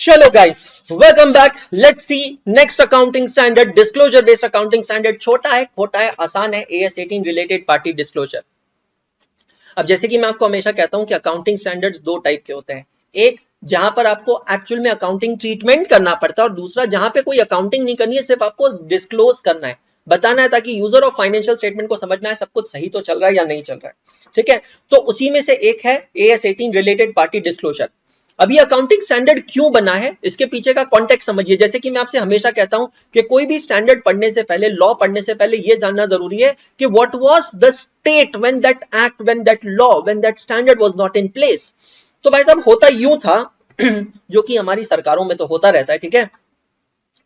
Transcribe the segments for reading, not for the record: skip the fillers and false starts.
चलो guys, welcome back. Let's see next accounting standard, disclosure based accounting standard. छोटा है, खोटा है, आसान है। AS18 related party disclosure. अब जैसे कि मैं आपको हमेशा कहता हूं कि अकाउंटिंग स्टैंडर्ड्स दो टाइप के होते हैं। एक जहां पर आपको एक्चुअल में अकाउंटिंग ट्रीटमेंट करना पड़ता है, और दूसरा जहां पे कोई अकाउंटिंग नहीं करनी है, सिर्फ आपको डिस्क्लोज करना है, बताना है, ताकि यूजर ऑफ फाइनेंशियल स्टेटमेंट को समझना है सब कुछ सही तो चल रहा है या नहीं चल रहा है। ठीक है, तो उसी में से एक है AS18 रिलेटेड पार्टी डिस्क्लोजर। अभी अकाउंटिंग स्टैंडर्ड क्यों बना है, इसके पीछे का कॉन्टेक्स्ट समझिए। जैसे कि मैं आपसे हमेशा कहता हूं कि कोई भी स्टैंडर्ड पढ़ने से पहले, लॉ पढ़ने से पहले यह जानना जरूरी है कि what was the state when that act, when that law, when that standard was not in place. तो भाई साहब, होता यूं था जो कि हमारी सरकारों में तो होता रहता है, ठीक है,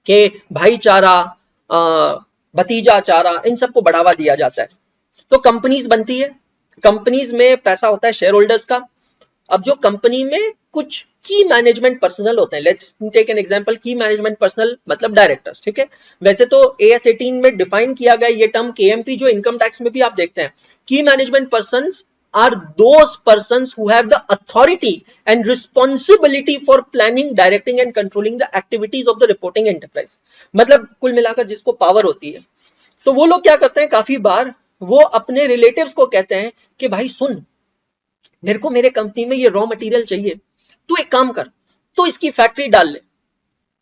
कि भाईचारा, भतीजाचारा, इन सबको बढ़ावा दिया जाता है। तो कंपनीज बनती है, कंपनीज में पैसा होता है शेयर होल्डर्स का। अब जो कंपनी में कुछ की मैनेजमेंट पर्सनल होते हैं, लेट्स टेक एन एग्जांपल, की मैनेजमेंट पर्सनल मतलब डायरेक्टर्स, ठीक है। वैसे तो AS18 में डिफाइन किया गया ये टर्म KMP, जो इनकम टैक्स में भी आप देखते हैं। की management persons are those persons who have the authority and responsibility for planning, directing and controlling the activities of the reporting enterprise। मतलब कुल मिलाकर जिसको पावर होती है। तो वो लोग क्या करते हैं, काफी बार वो अपने रिलेटिव्स को कहते हैं कि भाई सुन, मेरे को मेरे कंपनी में ये रॉ मटेरियल चाहिए, तू एक काम कर, तो इसकी फैक्ट्री डाल ले।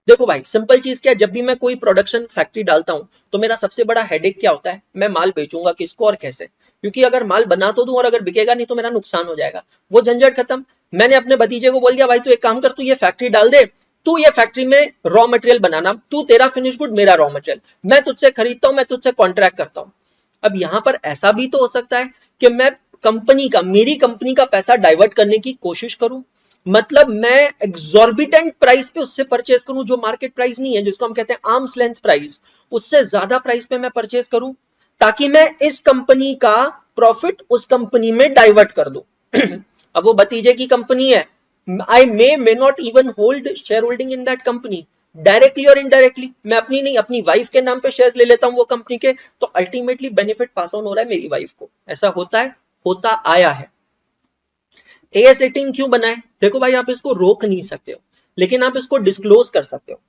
देखो भाई, सिंपल चीज क्या है, जब भी मैं कोई प्रोडक्शन फैक्ट्री डालता हूं तो मेरा सबसे बड़ा हेडेक क्या होता है, मैं माल बेचूंगा किसको और कैसे। क्योंकि अगर माल बना तो दूं और अगर बिकेगा नहीं तो मेरा नुकसान हो जाएगा। वो झंझट खत्म। मैंने अपने भतीजे को बोल दिया, भाई तू एक काम कर, तू ये फैक्ट्री डाल दे, तू ये फैक्ट्री में रॉ मटेरियल बनाना, तू तेरा फिनिश गुड, मेरा रॉ मटेरियल, मैं तुझसे खरीदता हूं, मैं तुझसे कॉन्ट्रैक्ट करता हूं। अब यहां पर ऐसा भी तो हो सकता है कि मैं कंपनी का, मेरी कंपनी का पैसा डाइवर्ट करने की कोशिश करूं, मतलब मैं एग्जॉर्बिटेंट प्राइस पे उससे परचेज करूं, जो मार्केट प्राइस नहीं है, जिसको हम कहते हैं आर्म्स लेंथ प्राइस, उससे ज्यादा प्राइस पे मैं परचेज करूं, ताकि मैं इस कंपनी का प्रॉफिट उस कंपनी में डाइवर्ट कर दूं। अब वो भतीजे की कंपनी है, I may not even hold share holding in that company, directly और इनडायरेक्टली मैं अपनी नहीं, अपनी वाइफ के नाम पे शेयर्स ले लेता हूं वो कंपनी के, तो अल्टीमेटली बेनिफिट पास ऑन हो रहा है मेरी वाइफ को। ऐसा होता है, होता आया है। AS18 क्यों बनाए, देखो भाई, आप इसको रोक नहीं सकते हो, लेकिन आप इसको डिस्क्लोज कर सकते हो।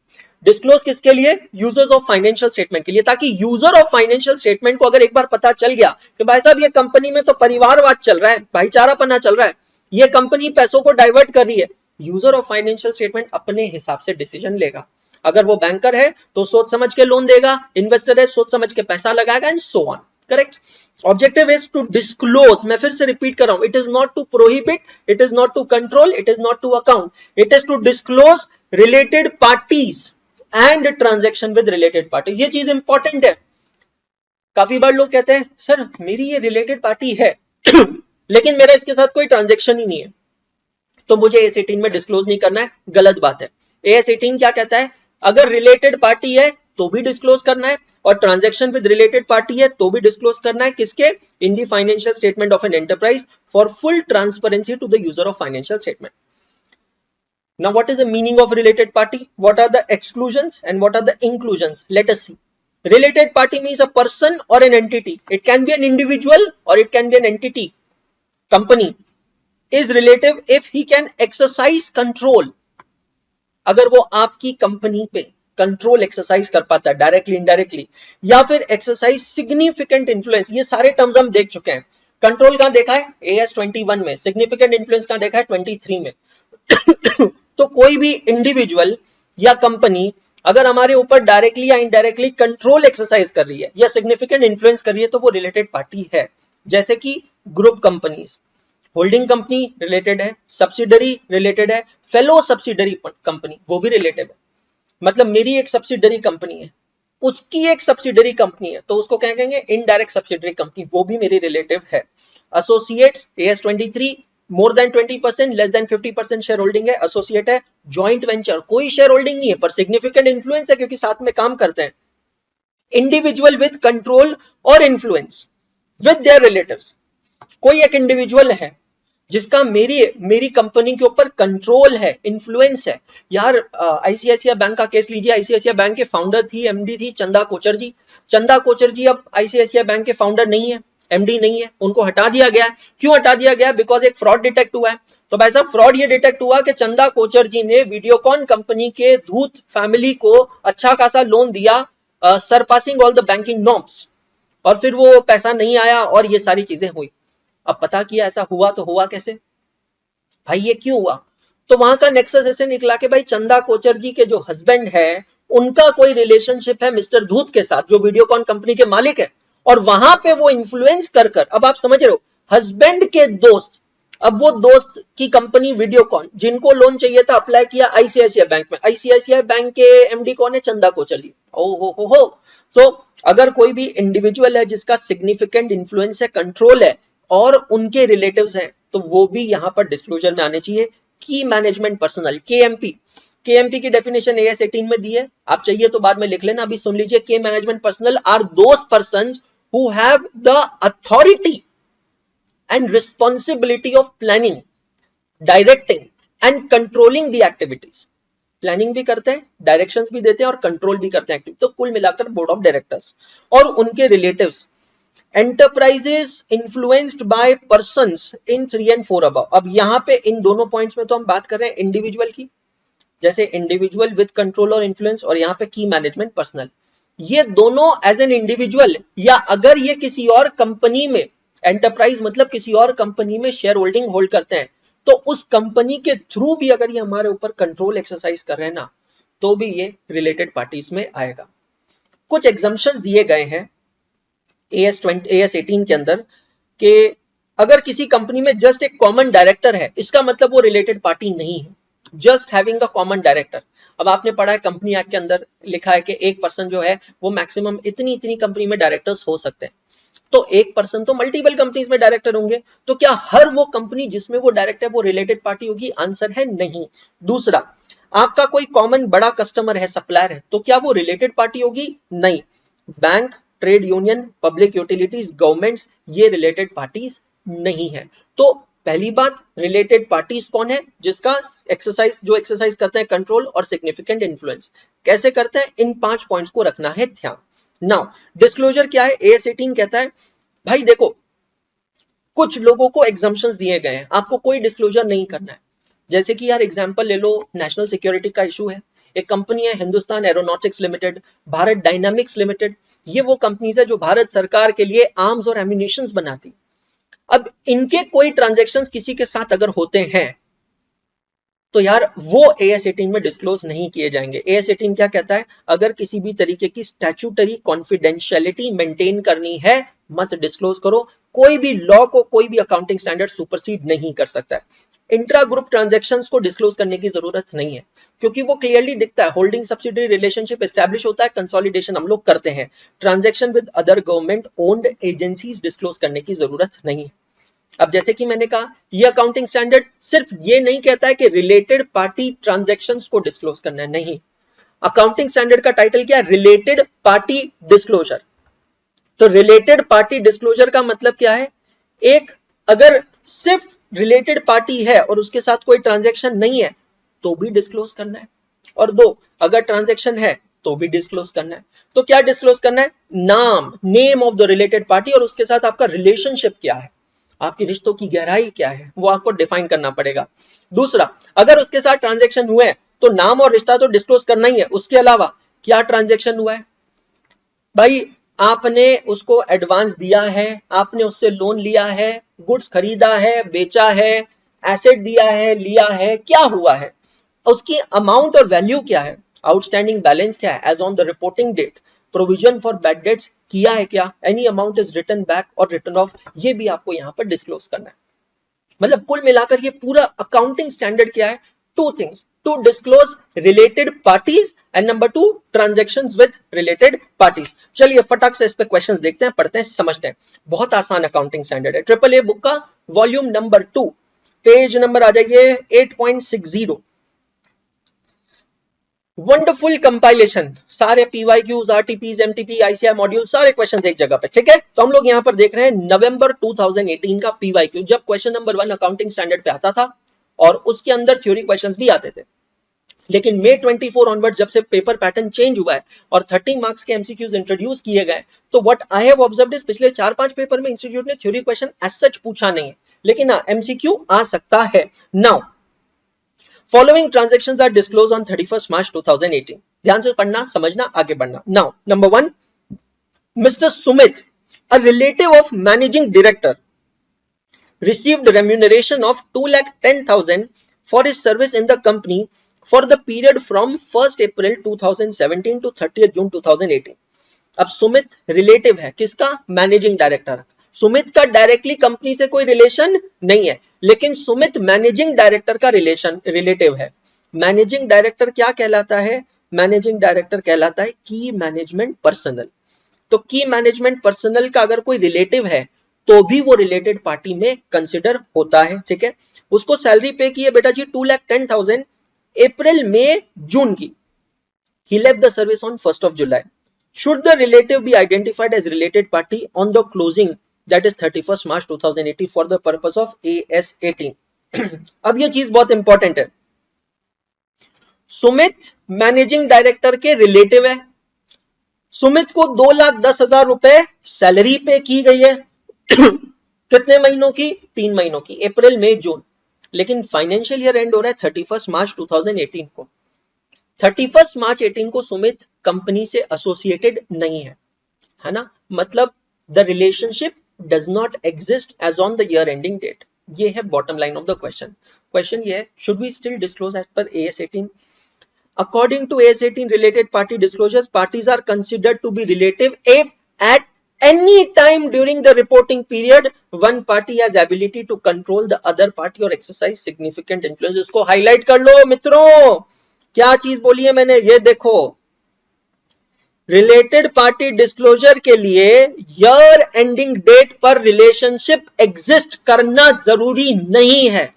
डिस्क्लोज किसके लिए, यूजर्स ऑफ फाइनेंशियल स्टेटमेंट के लिए, ताकि यूजर ऑफ फाइनेंशियल स्टेटमेंट को अगर एक बार पता चल गया कि भाई साहब ये कंपनी में तो परिवारवाद चल रहा है, भाईचारापना चल रहा है, ये कंपनी पैसों को डाइवर्ट कर रही है, यूजर ऑफ फाइनेंशियल स्टेटमेंट अपने हिसाब से डिसीजन लेगा। अगर वो बैंकर है तो सोच समझ के लोन देगा, इन्वेस्टर है सोच समझ के पैसा लगाएगा, and so on. Correct. Objective is to disclose, मैं फिर से रिपीट कर रहा हूं, it is not to prohibit, it is not to control, it is not to account, it is to disclose related parties and transaction with related parties. ये चीज important है। काफी बार लोग कहते हैं सर मेरी ये रिलेटेड पार्टी है लेकिन मेरा इसके साथ कोई ट्रांजेक्शन ही नहीं है, तो मुझे AS18 में डिस्क्लोज नहीं करना है। गलत बात है। AS18 क्या कहता है, अगर रिलेटेड पार्टी है तो भी डिस्क्लोज करना है, और ट्रांजैक्शन विद रिलेटेड पार्टी है तो भी डिस्क्लोज करना है। किसके, in the financial statement of an enterprise for full transparency to the user of financial statement. Now what is the meaning of related party, what are the exclusions and what are the inclusions? Let us see. Related party means a person or an entity, it can be an individual or it can be an entity. Company is relative if he can exercise control, अगर वो आपकी company पे control exercise कर पाता है directly indirectly, या फिर exercise significant influence. ये सारे टर्म्स हम देख चुके हैं। कंट्रोल कहां देखा है, AS21 में। सिग्निफिकेंट इन्फ्लुएंस कहां देखा है, 23 में। तो कोई भी इंडिविजुअल या कंपनी अगर हमारे ऊपर डायरेक्टली या इनडायरेक्टली कंट्रोल एक्सरसाइज कर रही है या सिग्निफिकेंट इन्फ्लुएंस कर रही है, तो वो रिलेटेड पार्टी है। जैसे कि group companies, holding company related है, सब्सिडरी रिलेटेड है, फेलो सब्सिडरी कंपनी वो भी रिलेटेड है। मतलब मेरी एक सब्सिडरी कंपनी है, उसकी एक सब्सिडरी कंपनी है, तो उसको क्या कहेंगे, इनडायरेक्ट सब्सिडरी कंपनी, वो भी मेरी रिलेटिव है। Associates, AS23, more than 20%, less than 50% share holding है, एसोसिएट है। जॉइंट वेंचर, कोई शेयर होल्डिंग नहीं है पर सिग्निफिकेंट इन्फ्लुएंस है क्योंकि साथ में काम करते हैं। इंडिविजुअल विद कंट्रोल और इन्फ्लुएंस विद देयर रिलेटिव्स, कोई एक इंडिविजुअल है जिसका मेरी कंपनी के ऊपर कंट्रोल है, इन्फ्लुएंस है। यार आईसीआईसीआई बैंक का केस लीजिए, आईसीआईसीआई बैंक के फाउंडर थी, एमडी थी चंदा कोचर जी। चंदा कोचर जी अब आईसीआईसीआई बैंक के फाउंडर नहीं है, एमडी नहीं है, उनको हटा दिया गया है। क्यों हटा दिया गया? बिकॉज एक फ्रॉड डिटेक्ट हुआ है। तो भाई साहब फ्रॉड ये डिटेक्ट हुआ कि चंदा कोचर जी ने वीडियोकॉन कंपनी के धूत फैमिली को अच्छा खासा लोन दिया, surpassing all the banking norms, और फिर वो पैसा नहीं आया और ये सारी चीजें हुई। अब पता किया ऐसा हुआ तो हुआ कैसे भाई, ये क्यों हुआ? तो वहां का नेक्सस ऐसे निकला कि भाई चंदा कोचर जी के जो हस्बैंड है उनका कोई रिलेशनशिप है मिस्टर धूत के साथ, जो वीडियोकॉन कंपनी के मालिक है, और वहां पे वो इन्फ्लुएंस कर कर, अब आप समझ रहे हो, हस्बैंड के दोस्त, अब वो दोस्त की कंपनी वीडियोकॉन, जिनको लोन चाहिए था अप्लाई किया आईसीआईसीआई बैंक में। आईसीआईसीआई बैंक के एमडी कौन है? चंदा कोचर जी। ओ हो। तो अगर कोई भी इंडिविजुअल है जिसका सिग्निफिकेंट इन्फ्लुएंस है, कंट्रोल है, और उनके रिलेटिव्स हैं, तो वो भी यहां पर डिस्क्लोजर में आने चाहिए। की मैनेजमेंट पर्सनल, केएमपी की डेफिनेशन एएस 18 में दी है, आप चाहिए तो बाद में लिख लेना, अभी सुन लीजिए। Key management personnel are those persons who have the authority and responsibility of planning, directing and controlling the activities. Planning भी करते हैं, डायरेक्शंस भी देते हैं और कंट्रोल भी करते हैं एक्टिविटी। तो कुल मिलाकर बोर्ड ऑफ डायरेक्टर्स और उनके relatives. Enterprises influenced by persons in 3 and 4 above। अब यहां पे इन दोनों पॉइंट्स में तो हम बात कर रहे हैं इंडिविजुअल की, जैसे इंडिविजुअल विद कंट्रोल और इन्फ्लुएंस, और यहां पे की मैनेजमेंट पर्सनल। ये दोनों एज एन इंडिविजुअल, या अगर ये किसी और कंपनी में, एंटरप्राइज मतलब किसी और कंपनी में शेयर होल्डिंग होल्ड करते हैं, तो उस कंपनी के थ्रू भी अगर ये हमारे ऊपर कंट्रोल एक्सरसाइज कर रहे हैं ना, तो भी ये रिलेटेड पार्टीज में आएगा। कुछ एग्जम्पशंस दिए गए हैं AS 18 के अंदर, कि अगर किसी कंपनी में जस्ट एक कॉमन डायरेक्टर है, इसका मतलब वो रिलेटेड पार्टी नहीं है। Just having a common director. अब आपने पढ़ा है कंपनी एक्ट के अंदर लिखा है कि एक पर्सन जो है वो मैक्सिमम इतनी इतनी कंपनी में डायरेक्टर्स हो सकते हैं, तो एक पर्सन तो मल्टीपल कंपनीज में डायरेक्टर होंगे, तो क्या हर वो कंपनी जिसमें वो डायरेक्टर है वो रिलेटेड पार्टी होगी? आंसर है नहीं। दूसरा, आपका कोई कॉमन बड़ा कस्टमर है, सप्लायर है, तो क्या वो रिलेटेड पार्टी होगी? नहीं। Bank, trade union, public utilities, governments, ये रिलेटेड पार्टीज नहीं है। तो पहली बात, रिलेटेड पार्टीज कौन है? जिसका एक्सरसाइज करते हैं कंट्रोल और सिग्निफिकेंट इन्फ्लुएंस। कैसे करते हैं? इन 5 पॉइंट्स को रखना है ध्यान। नाउ डिस्क्लोजर क्या है? AS 18 कहता है भाई देखो, कुछ लोगों को एग्जम्पशंस दिए गए हैं, आपको कोई डिस्क्लोजर नहीं करना है। जैसे कि यार एग्जांपल ले लो, नेशनल सिक्योरिटी का इशू है, एक कंपनी है Hindustan aeronautics limited, Bharat dynamics limited, ये वो कंपनीज है जो भारत सरकार के लिए आर्म्स और एम्यूनिशंस बनाती। अब इनके कोई ट्रांजैक्शंस किसी के साथ अगर होते हैं, तो यार वो AS 18 में डिस्क्लोज नहीं किए जाएंगे। AS 18 क्या कहता है? अगर किसी भी तरीके की स्टैट्यूटरी कॉन्फिडेंशियलिटी मेंटेन करनी है, मत डिस्क्लोज करो। कोई भी लॉ को, कोई भी अकाउंटिंग स्टैंडर्ड सुपरसीड नहीं कर सकता है। इंट्रा ग्रुप ट्रांजैक्शंस को डिस्क्लोज करने की जरूरत नहीं है, क्योंकि वो क्लियरली दिखता है, होल्डिंग सब्सिडियरी रिलेशनशिप एस्टैब्लिश होता है, कंसोलिडेशन हम लोग करते हैं। Transaction with other government owned agencies disclose करने की जरूरत नहीं है। अब जैसे कि मैंने कहा, ये अकाउंटिंग स्टैंडर्ड सिर्फ ये नहीं कहता है कि रिलेटेड पार्टी ट्रांजैक्शंस को डिस्क्लोज करना है, नहीं। अकाउंटिंग स्टैंडर्ड का टाइटल क्या है? Related party disclosure. तो रिलेटेड पार्टी डिस्क्लोजर का मतलब क्या है? एक, अगर सिर्फ रिलेटेड पार्टी है और उसके साथ कोई ट्रांजैक्शन नहीं है तो भी डिस्क्लोज करना है, और दो, अगर ट्रांजैक्शन है तो भी डिस्क्लोज करना है। तो क्या डिस्क्लोज करना है? नाम, name of the related party, और उसके साथ आपका रिलेशनशिप क्या है, आपकी रिश्तों की गहराई क्या है, वो आपको डिफाइन करना पड़ेगा। दूसरा, अगर उसके साथ ट्रांजैक्शन हुए तो नाम और रिश्ता तो डिस्क्लोज करना ही है, उसके अलावा क्या ट्रांजैक्शन हुआ है। भाई आपने उसको एडवांस दिया है, आपने उससे लोन लिया है, गुड्स खरीदा है, बेचा है, एसेट दिया है, लिया है, क्या हुआ है, उसकी अमाउंट और वैल्यू क्या है, आउटस्टैंडिंग बैलेंस क्या है as on the reporting date, provision for bad debts किया है क्या, any amount is written back और रिटर्न ऑफ, ये भी आपको यहां पर डिस्क्लोज करना है। मतलब कुल मिलाकर ये पूरा अकाउंटिंग स्टैंडर्ड क्या है? 2 things, to disclose related parties and number 2 transactions with related parties. चलिए फटाक से इस पे क्वेश्चंस देखते हैं, पढ़ते हैं, समझते हैं। बहुत आसान अकाउंटिंग स्टैंडर्ड है, ट्रिपल ए बुक का वॉल्यूम नंबर 2, पेज नंबर आ जाइए 8.60। वंडरफुल कंपाइलेशन, सारे PYQs, RTPs, MTP, ICI module, सारे क्वेश्चन एक जगह पे, ठीक है। तो हम लोग यहां पर देख रहे हैं नवंबर 2018 का पीवाईक्यू, जब क्वेश्चन नंबर 1 अकाउंटिंग स्टैंडर्ड पे आता था और उसके अंदर थ्योरी क्वेश्चंस भी आते थे। लेकिन May 24 ऑनवर्ड जब से पेपर पैटर्न चेंज हुआ है और 30 मार्क्स के एमसीक्यूज इंट्रोड्यूस किए गए, तो what I have observed is पिछले 4-5 पेपर में इंस्टीट्यूट ने थ्योरी क्वेश्चन एज सच पूछा नहीं है, लेकिन हाँ एमसीक्यू आ सकता है। Now following transactions are disclose on 31 March 2018। ध्यान से पढ़ना, समझना, आगे बढ़ना। Now number 1, mister Sumit, a relative of managing director, received remuneration of 2,10,000 for his service in the company for the period from 1st April 2017 to 30th June 2018। अब Sumit relative है किसका? Managing director. Sumit का डायरेक्टली कंपनी से कोई relation नहीं है, लेकिन Sumit managing director का रिलेटिव है। मैनेजिंग डायरेक्टर क्या कहलाता है? मैनेजिंग डायरेक्टर कहलाता है की मैनेजमेंट पर्सनल। तो की मैनेजमेंट पर्सनल का अगर कोई रिलेटिव है तो भी वो रिलेटेड पार्टी में कंसिडर होता है, ठीक है। उसको सैलरी पे की है बेटा जी 2,10,000 अप्रैल मई जून की। He left the service on 1st of July. Should the relative be identified as related party on the closing, that is 31st March 2018 for the purpose of AS18? अब ये चीज बहुत इंपॉर्टेंट है। सुमित मैनेजिंग डायरेक्टर के relative है। सुमित को 2,10,000 रुपए salary पे की गई है कितने महीनों की? 3 महीनों की, अप्रैल मई जून। लेकिन फाइनेंशियल ईयर एंड हो रहा है 31 मार्च 2018 को। 31 मार्च 18 को सुमित कंपनी से एसोसिएटेड नहीं है ना, मतलब the relationship does not exist as on the year ending date. ये है bottom line of the question. Question ये है, should we still disclose as per AS18? According to AS18 related party disclosures, parties are considered to be relative if at any time during the reporting period one party has ability to control the other party or exercise significant influence। इसको highlight कर लो मित्रों, क्या चीज बोली है मैंने, ये देखो। रिलेटेड पार्टी डिस्क्लोजर के लिए ईयर एंडिंग डेट पर रिलेशनशिप एग्जिस्ट करना जरूरी नहीं है।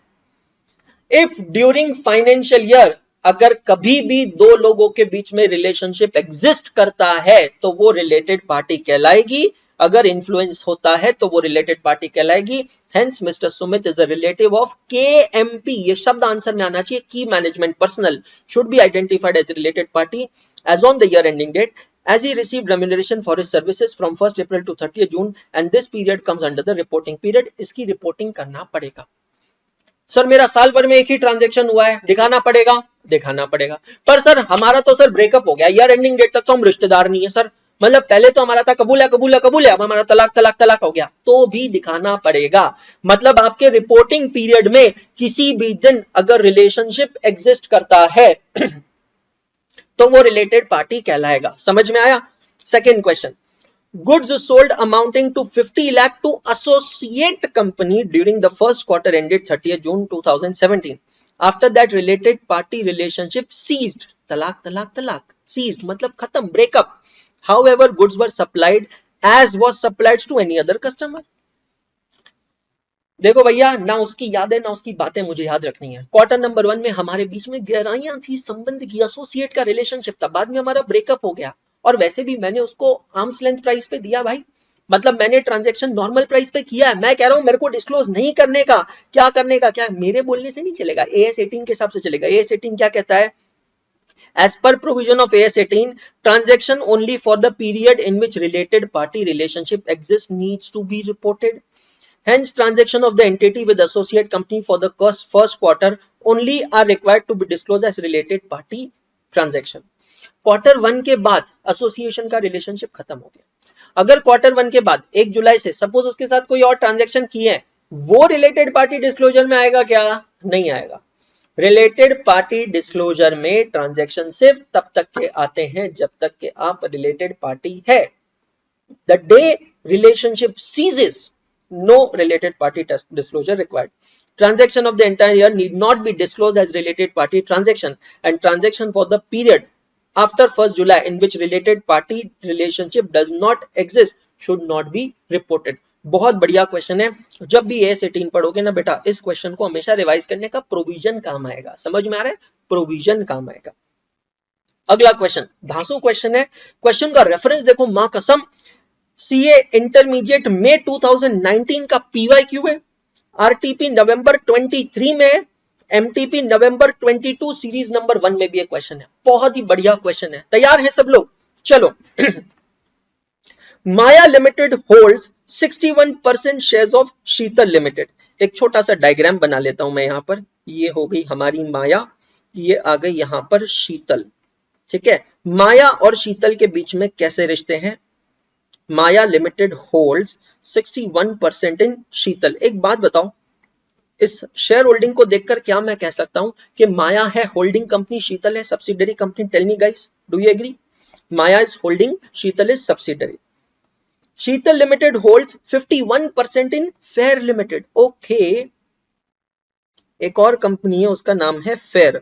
इफ ड्यूरिंग फाइनेंशियल ईयर अगर कभी भी दो लोगों के बीच में रिलेशनशिप एग्जिस्ट करता है तो वो रिलेटेड पार्टी कहलाएगी। अगर इन्फ्लुएंस होता है तो वो रिलेटेड पार्टी कहलाएगी। Hence mister Sumit is a relative of KMP। ये शब्द आंसर में आना चाहिए, की management personnel should be identified as related party as on the year ending date as he received remuneration for his services from 1st April to 30th June and this period comes under the reporting period। इसकी reporting करना पड़ेगा। Sir मेरा साल भर में एक ही transaction हुआ है, दिखाना पड़ेगा, दिखाना पड़ेगा। पर सर हमारा तो सर ब्रेकअप हो गया, ईयर एंडिंग डेट तक तो हम रिश्तेदार नहीं है सर, मतलब पहले तो हमारा था कबूल है कबूल है कबूल है, अब हमारा तलाक तलाक तलाक हो गया, तो भी दिखाना पड़ेगा। मतलब आपके रिपोर्टिंग पीरियड में किसी भी दिन अगर रिलेशनशिप एग्जिस्ट करता है तो वो रिलेटेड पार्टी कहलाएगा। समझ में आया? Second question, goods sold amounting to 50 lakh to associate company during the first quarter ended 30th June 2017। After that related party relationship ceased। तलाक तलाक तलाक, ceased मतलब खत्म, breakup। However goods were supplied as was supplied to any other customer। देखो भैया, ना उसकी यादें ना उसकी बातें मुझे याद रखनी है। क्वार्टर नंबर 1 में हमारे बीच में गहराइयां थी, संबंध की, एसोसिएट का रिलेशनशिप था, बाद में हमारा ब्रेकअप हो गया और वैसे भी मैंने उसको आर्म्स लेंथ प्राइस पे दिया भाई, मतलब मैंने ट्रांजैक्शन नॉर्मल प्राइस पे किया है। मैं कह रहा हूं मेरे को डिस्क्लोज नहीं करने का, क्या करने का, क्या मेरे बोलने से नहीं चलेगा, AS18 के हिसाब से चलेगा। AS18 क्या कहता है? As per provision of AS18, transaction only for the period in which related party relationship exists needs to be reported। Hence, transaction of the entity with associate company for the first quarter only are required to be disclosed as related party transaction। Quarter 1 के बाद association का relationship खत्म हो गया। अगर quarter 1 के बाद 1 जुलाई से सपोज उसके साथ कोई और ट्रांजैक्शन किए हैं, वो रिलेटेड पार्टी डिस्क्लोजर में आएगा क्या? नहीं आएगा। रिलेटेड पार्टी डिस्क्लोजर में ट्रांजैक्शन सिर्फ तब तक के आते हैं जब तक के आप रिलेटेड पार्टी है। The day relationship ceases, no related party disclosure required। Transaction of the entire year need not be disclosed as related party transaction and transaction for the period after 1st July in which related party relationship does not exist should not be reported। बहुत बढ़िया question है। जब भी AS18 पढ़ोगे ना बेटा, इस question को हमेशा रिवाइज करने का, प्रोविजन काम आएगा। समझ में आ रहा है? प्रोविजन काम आएगा। अगला क्वेश्चन धांसू क्वेश्चन है। क्वेश्चन का रेफरेंस देखो, मां कसम, CA इंटरमीडिएट में 2019 का PYQ है, RTP नवंबर 23 में, एमटीपी नवंबर 22 सीरीज नंबर 1 में भी एक क्वेश्चन है, बहुत ही बढ़िया क्वेश्चन है। तैयार है सब लोग? चलो Maya limited holds 61% shares of Sheetal limited. एक छोटा सा डायग्राम बना लेता हूं मैं यहां पर। ये हो गई हमारी माया, ये आ गई यहां पर शीतल। ठीक है, माया और शीतल के बीच में कैसे रिश्ते हैं? माया लिमिटेड होल्ड्स 61% इन शीतल। एक बात बताओ, इस शेयर होल्डिंग को देखकर क्या मैं कह सकता हूं कि माया है होल्डिंग कंपनी, शीतल है subsidiary company? Tell me guys, do you agree? Maya is holding, Sheetal is subsidiary. Sheetal limited holds 51% in Fair limited. Okay, एक और कंपनी है उसका नाम है फेयर।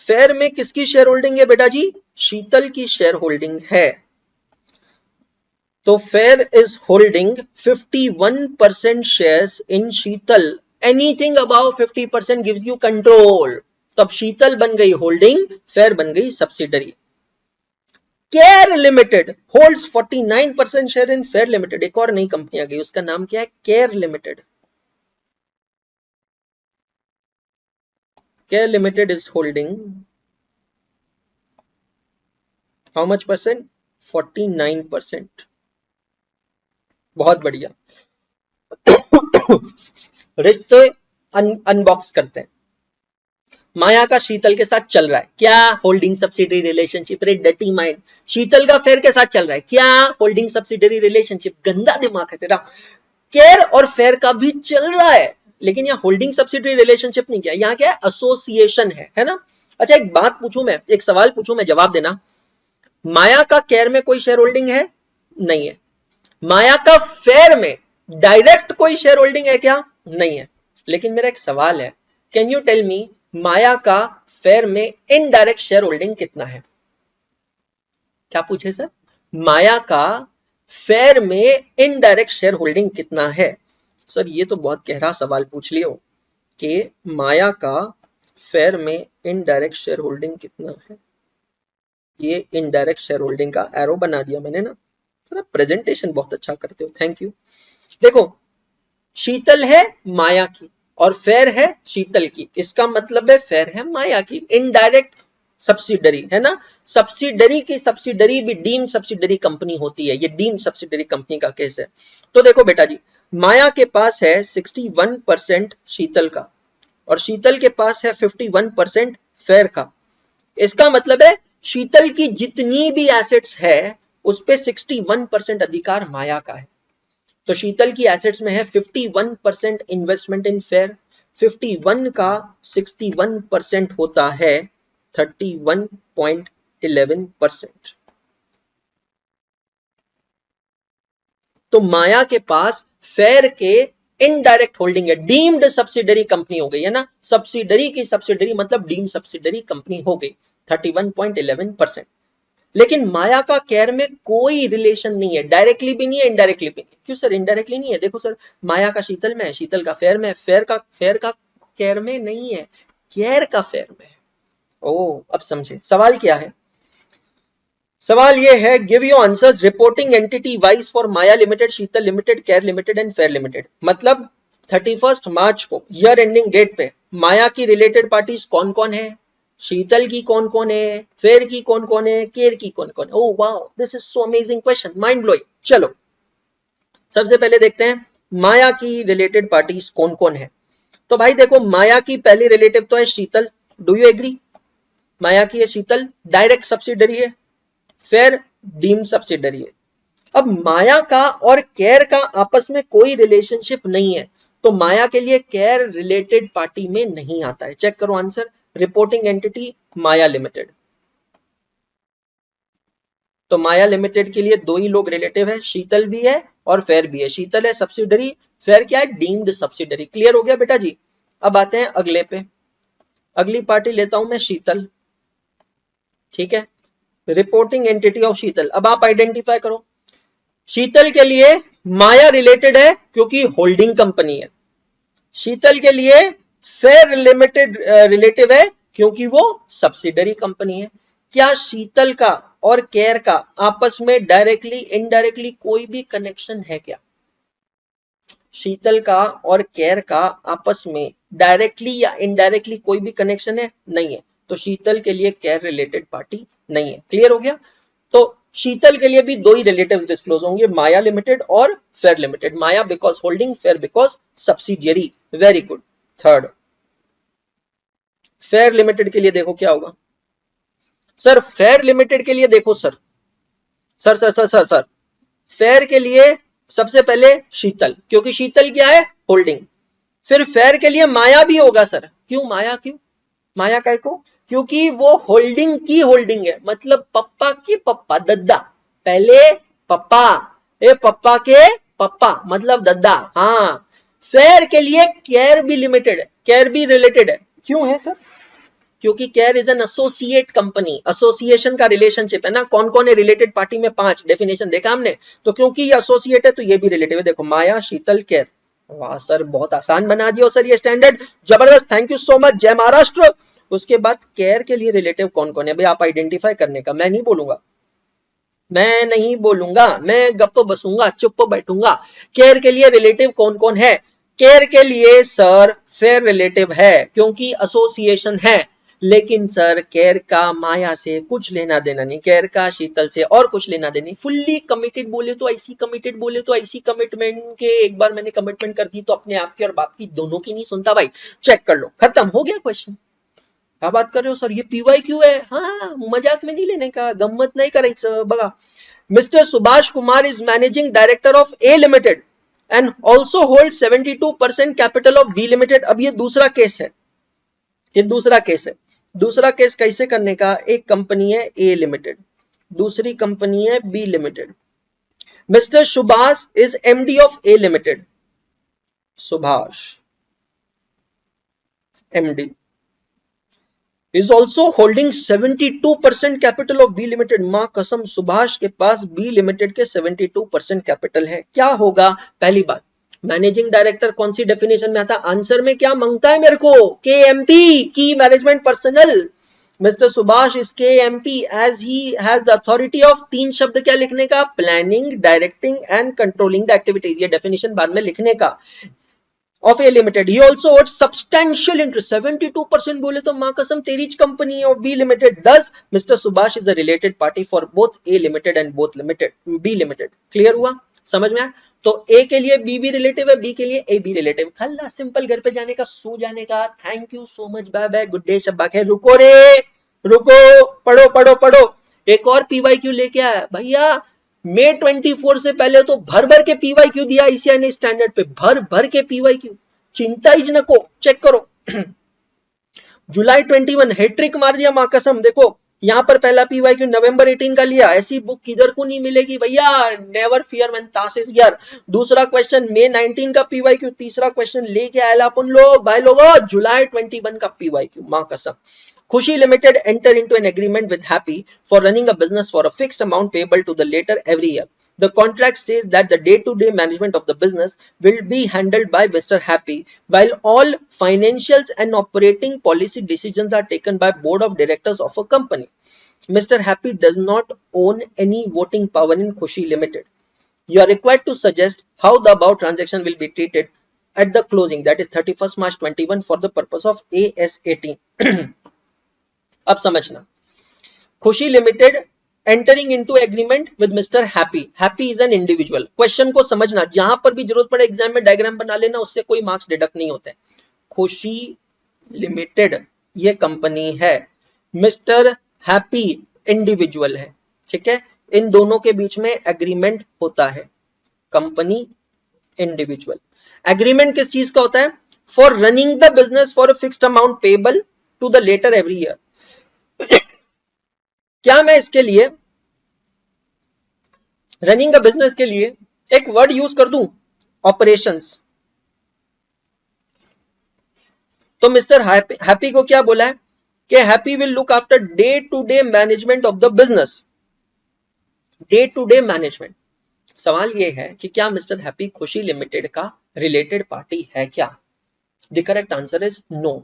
फेयर में किसकी शेयर होल्डिंग है बेटा जी? शीतल की शेयर होल्डिंग है। तो Fair is holding 51% shares in Sheetal. Anything above 50% gives you control. तब शीतल बन गई होल्डिंग, फेयर बन गई subsidiary. Care limited holds 49% share in Fair limited. एक और नई कंपनी आ गई, उसका नाम क्या है? Care limited. Care limited is holding how much percent? 49%। बहुत बढ़िया। रिश्ते अनबॉक्स करते हैं। माया का शीतल के साथ चल रहा है क्या? Holding subsidiary relationship. रे डटी माइंड। शीतल का फेयर के साथ चल रहा है क्या? Holding subsidiary relationship. गंदा दिमाग है तेरा। केयर और फेयर का भी चल रहा है, लेकिन यहाँ होल्डिंग सब्सिडरी रिलेशनशिप नहीं किया, यहाँ क्या है? एसोसिएशन है ना? अच्छा एक बात पूछूं मैं, एक सवाल पूछूं मैं, जवाब देना। माया का केयर में कोई शेयर होल्डिंग है? नहीं है। माया का फेयर में डायरेक्ट कोई शेयर होल्डिंग है क्या? नहीं है। लेकिन मेरा एक सवाल है, कैन यू टेल मी माया का फेयर में इनडायरेक्ट शेयर होल्डिंग कितना है? क्या पूछे सर? माया का फेयर में इनडायरेक्ट शेयर होल्डिंग कितना है? सर ये तो बहुत गहरा सवाल पूछ लियो कि माया का फेयर में इनडायरेक्ट शेयर होल्डिंग कितना है। ये इनडायरेक्ट शेयर होल्डिंग का एरो बना दिया मैंने ना। सर प्रेजेंटेशन बहुत अच्छा करते हो, थैंक यू। देखो, शीतल है माया की और फेयर है शीतल की, इसका मतलब है फेयर है माया की, इनडायरेक्ट सब्सिडरी है ना। सब्सिडरी की सब्सिडरी भी डीम्ड सब्सिडरी कंपनी होती है, ये डीम्ड सब्सिडरी कंपनी का केस है। तो देखो बेटा जी, माया के पास है 61% शीतल का और शीतल के पास है 51% फेयर का। इसका मतलब है शीतल की जितनी भी एसेट्स है उस पे 61% अधिकार माया का है। तो शीतल की एसेट्स में है 51% इन्वेस्टमेंट इन फेयर, 51 का 61% होता है 31.11%। तो माया के पास फेयर के इनडायरेक्ट होल्डिंग है, डीम्ड सब्सिडरी कंपनी हो गई है ना। सब्सिडरी की सब्सिडरी मतलब डीम्ड सब्सिडरी कंपनी हो गई 31.11%। लेकिन माया का केयर में कोई रिलेशन नहीं है, डायरेक्टली भी नहीं है, इनडायरेक्टली भी नहीं। क्यों सर इनडायरेक्टली नहीं है? देखो सर, माया का शीतल में है, शीतल का फेयर में है, फेयर का केयर में नहीं है, केयर का फेयर में है। ओ अब समझे सवाल क्या है? सवाल ये है, give your answers reporting entity wise for Maya limited, Sheetal limited, care limited and fair limited. मतलब 31 मार्च को ईयर एंडिंग डेट पे माया की रिलेटेड पार्टीज कौन कौन है, शीतल की कौन कौन है, फेयर की कौन कौन है, केयर की कौन कौन है। Oh wow, this is so amazing question, mind blowing. चलो सबसे पहले देखते हैं माया की रिलेटेड पार्टीज कौन कौन है। तो भाई देखो, माया की पहली रिलेटिव तो है शीतल, डू यू एग्री? माया की है शीतल, डायरेक्ट सब्सिडरी है। फेयर डीम्ड सब्सिडरी है। अब माया का और केयर का आपस में कोई रिलेशनशिप नहीं है, तो माया के लिए केयर रिलेटेड पार्टी में नहीं आता है। चेक करो आंसर, रिपोर्टिंग एंटिटी माया लिमिटेड। तो माया लिमिटेड के लिए दो ही लोग रिलेटिव है, शीतल भी है और फेयर भी है। शीतल है सब्सिडरी, फेयर क्या है? Deemed subsidiary. क्लियर हो गया बेटा जी? अब आते हैं अगले पे। अगली पार्टी लेता हूं मैं शीतल, ठीक है। रिपोर्टिंग एंटिटी ऑफ शीतल, अब आप आइडेंटिफाई करो। शीतल के लिए माया रिलेटेड है क्योंकि होल्डिंग कंपनी है। शीतल के लिए फेयर लिमिटेड रिलेटिव है क्योंकि वो सब्सिडरी कंपनी है। क्या शीतल का और केयर का आपस में डायरेक्टली इनडायरेक्टली कोई भी कनेक्शन है क्या? शीतल का और केयर का आपस में डायरेक्टली या इनडायरेक्टली कोई भी कनेक्शन है? नहीं है, तो शीतल के लिए केयर रिलेटेड पार्टी नहीं है। क्लियर हो गया? तो शीतल के लिए भी दो ही रिलेटिव्स डिस्क्लोज होंगे, माया लिमिटेड और fair limited. Maya because holding, fair because subsidiary. Very good. Third, fair limited के लिए देखो क्या होगा सर। फेयर लिमिटेड के लिए देखो sir, sir sir sir sir sir fair के लिए सबसे पहले शीतल, क्योंकि शीतल क्या है? होल्डिंग। फिर फेयर के लिए माया भी होगा सर। क्यों माया? क्यों माया? काय को? क्योंकि वो होल्डिंग की होल्डिंग है, मतलब पप्पा के पप्पा, दद्दा। पहले पप्पा, ए पप्पा के पप्पा मतलब दद्दा। हाँ, फेयर के लिए केयर भी लिमिटेड है, केयर भी रिलेटेड है। क्यों है सर? क्योंकि care is an associate company, association का रिलेशनशिप है ना। कौन कौन है रिलेटेड पार्टी में? 5 डेफिनेशन देखा हमने। तो क्योंकि ये एसोसिएट है तो ये भी रिलेटिव है। देखो माया, शीतल, केयर। वाह सर, बहुत आसान बना दिया सर ये स्टैंडर्ड, जबरदस्त, थैंक यू सो मच, जय महाराष्ट्र। उसके बाद केयर के लिए रिलेटिव कौन कौन है भाई, आप आइडेंटिफाई करने का, मैं नहीं बोलूंगा, मैं नहीं बोलूंगा, मैं गप्प बसूंगा, चुप बैठूंगा। केयर के लिए रिलेटिव कौन कौन है? केयर के लिए सर फेयर रिलेटिव है क्योंकि एसोसिएशन है, लेकिन सर केयर का माया से कुछ लेना देना नहीं, केयर का शीतल से और कुछ लेना देना नहीं। फुल्ली कमिटेड बोले तो ऐसी कमिटेड, बोले तो ऐसी कमिटमेंट के एक बार मैंने कमिटमेंट कर दी तो अपने आप की और बाप की दोनों की नहीं सुनता भाई। चेक कर लो, खत्म हो गया क्वेश्चन। क्या बात कर रहे हो सर, ये पीवाई क्यू है? हाँ, मजाक में नहीं लेने का, गम्मत नहीं करायचं बघा। Mister Subhash Kumar is managing director of A limited and also hold 72% capital of B limited. अब ये दूसरा केस है, ये दूसरा केस है। दूसरा केस कैसे करने का? एक कंपनी है ए लिमिटेड, दूसरी कंपनी है B limited. Mister Subhash is MD of A limited, Subhash MD is also holding 72% capital of B limited. मां कसम, सुभाष के पास बी लिमिटेड के 72% कैपिटल है। क्या होगा? पहली बात, मैनेजिंग डायरेक्टर कौन सी डेफिनेशन में आता? आंसर में क्या मांगता है मेरे को? KMP, key management personnel. Mister Subhash is KMP as he has the authority of, 3 शब्द क्या लिखने का? Planning, directing and controlling the activities. ये डेफिनेशन बाद में लिखने का। of A Limited. He also owed substantial interest, 72% बोले तो मां कसम तेरी company of B Limited. Thus, Mr. Subhash is a related party for both A Limited and both Limited, B Limited. Clear हुआ? समझ में आया? तो A के लिए B भी रिलेटिव है, B के लिए A भी रिलेटिव। खल्ला सिंपल, घर पे जाने का, सो जाने का। Thank you so much, bye bye, good day, शब्बा खैर। रुको रे, रुको, पढ़ो पढ़ो पढ़ो। एक और PYQ लेके आया भैया। May 24 से पहले तो भर भर के PYQ दिया ICAI ने स्टैंडर्ड पे, भर भर के PYQ, चिंता ही न को। चेक करो जुलाई 21 हैट्रिक मार दिया मां कसम। देखो यहां पर पहला PYQ नवंबर 18 का लिया, ऐसी बुक किधर को नहीं मिलेगी भैया, नेवर फियर व्हेन तासिस यार। दूसरा क्वेश्चन May 19 का PYQ, तीसरा क्वेश्चन लेके आया अपन लोग भाई लोगों जुलाई 21 का PYQ, मां कसम। Khushi Limited enter into an agreement with Happy for running a business for a fixed amount payable to the latter every year. The contract states that the day-to-day management of the business will be handled by Mr. Happy, while all financials and operating policy decisions are taken by board of directors of a company. Mr. Happy does not own any voting power in Khushi Limited. You are required to suggest how the above transaction will be treated at the closing, that is 31st March 21 for the purpose of AS18. अब समझना, खुशी limited entering into agreement with mister happy. Happy is an individual. Question को समझना, जहां पर भी जरूरत पड़े एग्जाम में डायग्राम बना लेना, उससे कोई मार्क्स डिडक्ट नहीं होते। खुशी लिमिटेड ये कंपनी है, मिस्टर हैप्पी इंडिविजुअल है, ठीक है। इन दोनों के बीच में एग्रीमेंट होता है, कंपनी इंडिविजुअल। एग्रीमेंट किस चीज का होता है? For running the business for a fixed amount payable to the latter every year. क्या मैं इसके लिए, रनिंग अ बिजनेस के लिए एक वर्ड यूज कर दूं? ऑपरेशंस। तो मिस्टर हैप्पी को क्या बोला है कि Happy will look after day to day management of the business. Day to day management. सवाल यह है कि क्या मिस्टर हैप्पी खुशी लिमिटेड का रिलेटेड पार्टी है क्या? The correct answer is no.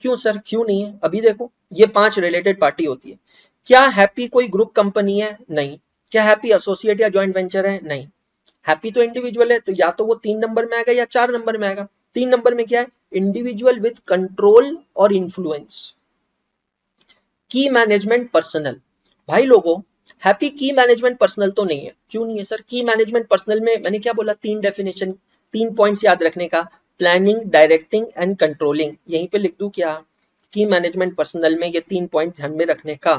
क्यों सर, क्यों नहीं है? अभी देखो, ये 5 रिलेटेड पार्टी होती है। क्या हैप्पी कोई ग्रुप कंपनी है? नहीं। क्या हैप्पी एसोसिएट या जॉइंट वेंचर है? नहीं। हैप्पी तो इंडिविजुअल है, तो या तो वो 3 नंबर में आएगा या 4 नंबर में आएगा। 3 नंबर में क्या है, इंडिविजुअल विद कंट्रोल और इन्फ्लुएंस। की मैनेजमेंट पर्सनल, भाई लोगों हैप्पी की मैनेजमेंट पर्सनल तो नहीं है। क्यों नहीं है सर? की मैनेजमेंट पर्सनल में मैंने क्या बोला, 3 डेफिनेशन, 3 पॉइंट्स याद रखने का, प्लानिंग, डायरेक्टिंग एंड कंट्रोलिंग। यहीं पे लिख दूं क्या, की मैनेजमेंट पर्सनल में ये 3 पॉइंट ध्यान में रखने का,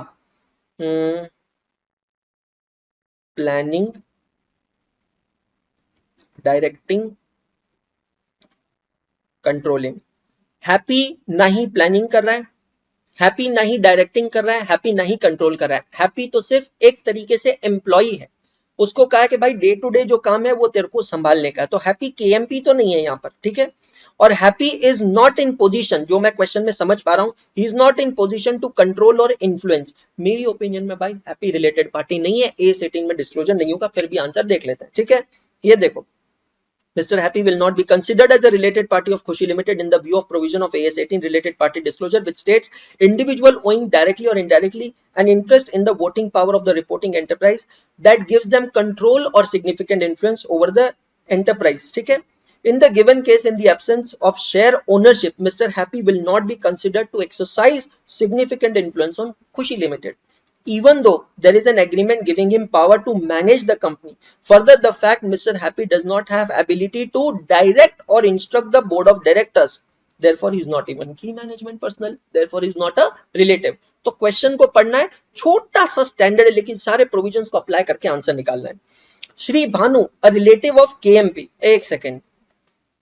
प्लानिंग, डायरेक्टिंग, कंट्रोलिंग। हैप्पी ना ही प्लानिंग कर रहा है, हैप्पी ना ही डायरेक्टिंग कर रहा है, हैप्पी ना ही कंट्रोल कर रहा है। हैप्पी तो सिर्फ एक तरीके से एम्प्लॉई है, उसको कहा है कि भाई डे टू डे जो काम है वो तेरे को संभालने का है, तो हैप्पी केएमपी तो नहीं है यहाँ पर, ठीक है। और Happy is not in position, जो मैं क्वेश्चन में समझ पा रहा हूं, he is not in position to control और इन्फ्लुएंस। मेरी ओपिनियन में भाई हैप्पी रिलेटेड पार्टी नहीं है, A18 में डिस्क्लोजर नहीं होगा, फिर भी आंसर देख लेते हैं, ठीक है। ये देखो, Mr. Happy will not be considered as a related party of Khushi Limited in the view of provision of AS18 related party disclosure, which states individual owing directly or indirectly an interest in the voting power of the reporting enterprise that gives them control or significant influence over the enterprise. ठीक है? In the given case, in the absence of share ownership, Mr. Happy will not be considered to exercise significant influence on Khushi Limited, even though there is an agreement giving him power to manage the company. Further, the fact Mr. Happy does not have ability to direct or instruct the board of directors, therefore he is not even key management personnel, therefore he is not a relative. तो question को पढ़ना है, छोटा सा standard है, लेकिन सारे provisions को अप्लाई करके आंसर निकालना है। श्री भानु अ रिलेटिव ऑफ केएमपी, एक सेकेंड,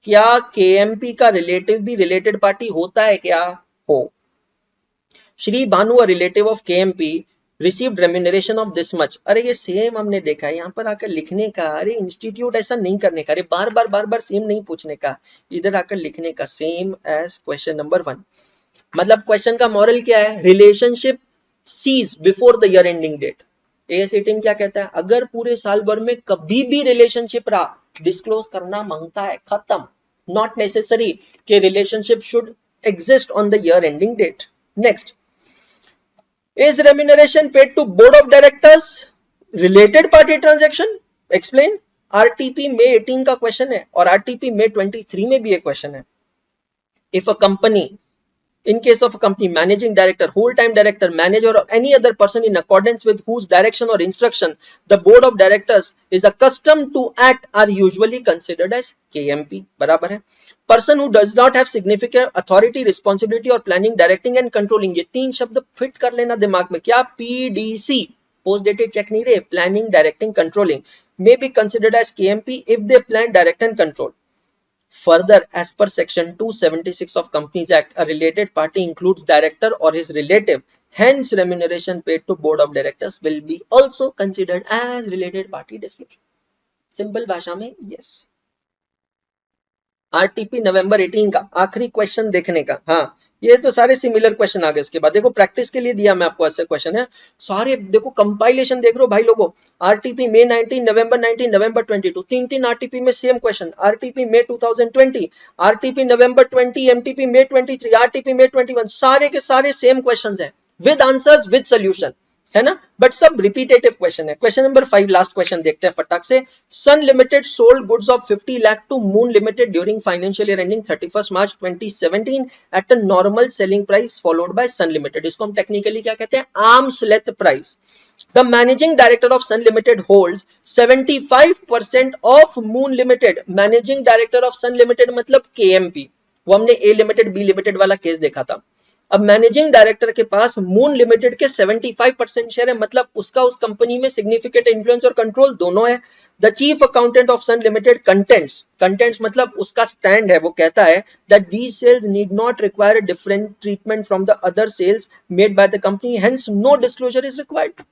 क्या केएमपी का रिलेटिव भी रिलेटेड पार्टी होता है क्या? हो। श्री भानु अ relative of KMP received remuneration of this much. अरे ये सेम हमने देखा है, यहाँ पर आकर लिखने का, अरे इंस्टीट्यूट ऐसा नहीं करने का, अरे बार बार सेम नहीं पूछने का, इधर आकर लिखने का, सेम एज क्वेश्चन नंबर 1। मतलब क्वेश्चन का मॉरल क्या है, relationship cease before the year ending date. AS18 क्या कहता है, अगर पूरे साल भर में कभी भी रिलेशनशिप रहा, डिस्क्लोज करना मांगता है, खत्म। नॉट नेसेसरी कि relationship should exist on the year ending date. Next, is remuneration paid to board of directors related party transaction? Explain. RTP May 18 का क्वेश्चन है और RTP May 23 में भी एक क्वेश्चन है। If a company, in case of a company, managing director, whole-time director, manager or any other person in accordance with whose direction or instruction the board of directors is accustomed to act are usually considered as KMP. बराबर है। Person who does not have significant authority, responsibility or planning, directing and controlling, ये 3 शब्द fit कर लेना दिमाग में, क्या? PDC, post dated check नहीं रहे, planning, directing, controlling, may be considered as KMP if they plan, direct and control. Further, as per section 276 of Companies Act, a related party includes director or his relative. Hence, remuneration paid to board of directors will be also considered as related party disclosure. Simple भाषा में yes. RTP नवंबर 18 का आखिरी question देखने का। हाँ, ये तो सारे सिमिलर क्वेश्चन आ गए। इसके बाद देखो, प्रैक्टिस के लिए दिया मैं आपको ऐसे क्वेश्चन है सारे, देखो कंपाइलेशन देख लो भाई लोगों। RTP May 19, November 19, November 22, 3 RTP में same question. RTP May 2020, RTP November 20, MTP May 23, RTP May 21, सारे के सारे सेम क्वेश्चन है, विद आंसर्स विद सोल्यूशन, है ना, बट सब रिपीटेटिव क्वेश्चन है। क्वेश्चन नंबर 5, लास्ट क्वेश्चन देखते हैं फटाक से। Sun limited sold goods of 50 lakh to Moon limited during financial year ending 31 March 2017 at a normal selling price followed by Sun limited. इसको हम टेक्निकली क्या कहते हैं, arm's length price. The managing director of Sun limited holds 75% of Moon limited. Managing director of Sun limited मतलब KMP, वो हमने A limited B limited वाला case देखा था। अब मैनेजिंग डायरेक्टर के पास मून लिमिटेड के 75% शेयर है, मतलब उसका उस कंपनी में सिग्निफिकेंट इन्फ्लुएंस और कंट्रोल दोनों है। The chief accountant of Sun limited contends मतलब उसका स्टैंड है, वो कहता है that these sales need not require different treatment from the other sales made by the company, hence no disclosure is required.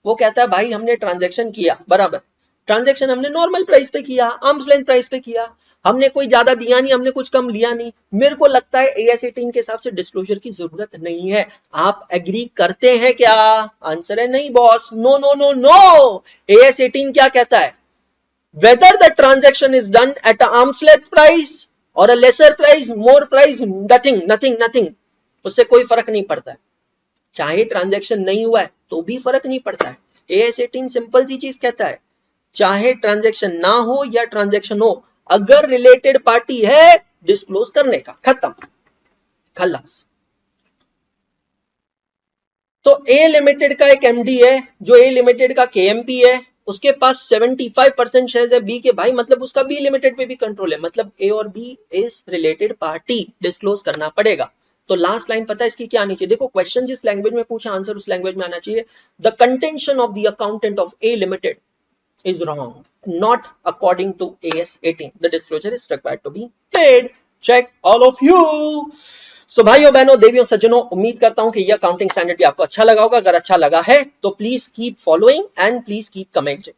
वो कहता है भाई हमने ट्रांजैक्शन किया, बराबर, ट्रांजैक्शन हमने नॉर्मल प्राइस पे किया, आर्म्स लेंथ प्राइस पे किया, हमने कोई ज्यादा दिया नहीं, हमने कुछ कम लिया नहीं, मेरे को लगता है AS18 के हिसाब से डिस्क्लोजर की जरूरत नहीं है। आप एग्री करते हैं क्या? आंसर है नहीं boss, no no no no. AS18 क्या कहता है, whether the transaction is done at arm's length price और a lesser price, more price, nothing, उससे कोई फर्क नहीं पड़ता है। चाहे ट्रांजैक्शन नहीं हुआ है तो भी फर्क नहीं पड़ता है। AS18 सिंपल सी चीज कहता है, चाहे ट्रांजैक्शन ना हो या ट्रांजैक्शन हो, अगर रिलेटेड पार्टी है डिस्क्लोज करने का, खत्म, खल्लास। तो ए लिमिटेड का एक एमडी है, जो ए लिमिटेड का केएमपी है, उसके पास 75% शेयर्स है बी के, भाई मतलब उसका बी लिमिटेड पे भी कंट्रोल है, मतलब ए और B is related party, disclose करना पड़ेगा। तो लास्ट लाइन पता है इसकी क्या आनी चाहिए? देखो क्वेश्चन जिस लैंग्वेज में पूछा, आंसर उस लैंग्वेज में आना चाहिए। The contention of the accountant of A limited is wrong, not according to AS 18. The disclosure is required to be paid. Check all of you. So भाइयों बहनों देवियों सज्जनों, उम्मीद करता हूं कि यह अकाउंटिंग स्टैंडर्ड भी आपको अच्छा लगा होगा। अगर अच्छा लगा है तो please keep following and please keep commenting.